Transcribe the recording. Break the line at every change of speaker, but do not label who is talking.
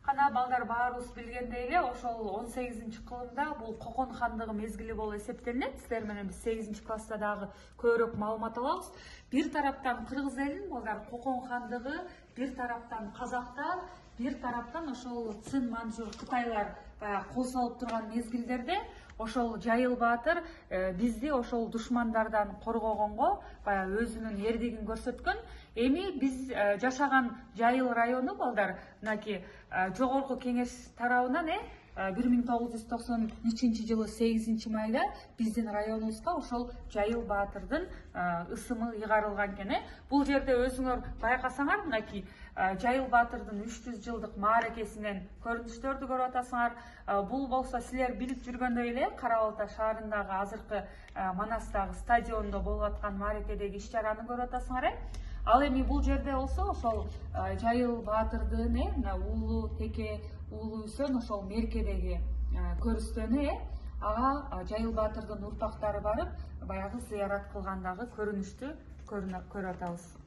Кана балдар баарыбыз билгендей эле ошол 18-кылымда бул Кокон хандыгы мезгили болуп эсептелинет. Силер менен биз 8-класста дагы көбүрөөк маалымат алабыз. Бир тараптан кыргыз элин балдар Кокон хандыгы, бир тараптан казактар, бир тараптан ошол Цин Манчжур Кытайлар кол салып турган мезгилдерде ошол Жайыл баатыр бизди ошол душмандардан коргогонго баягы өзүнүн эрдигин көрсөткөн. Эми биз жашаган Жайыл району балдар мынакей жогорку кеңеш тарабынан 1993-жылы 8 майда биздин районубузга ошол Жайыл баатырдын ысымы ыйгарылган экен. Бул жерде өзүңөр байкасаңар мынакей Жайыл баатырдын 300 жылдык мааракесинен көрүнүштөрдү көрүп атасыңар. Бул болсо силер билип жүргөндөй эле Кара Балта шаарындагы азыркы Манастагы стадиондо болуп аткан мааракедеги иш-чараны көрүп атасыңар. Ал эми бул жерде болсо ошол Жайыл баатырдын уулу Теке, уулу Үсөн ошол меркедеги көрүстөнү ага Жайыл баатырдын урпактары барып баягы зыярат кылгандагы көрүнүштү көрүп атабыз.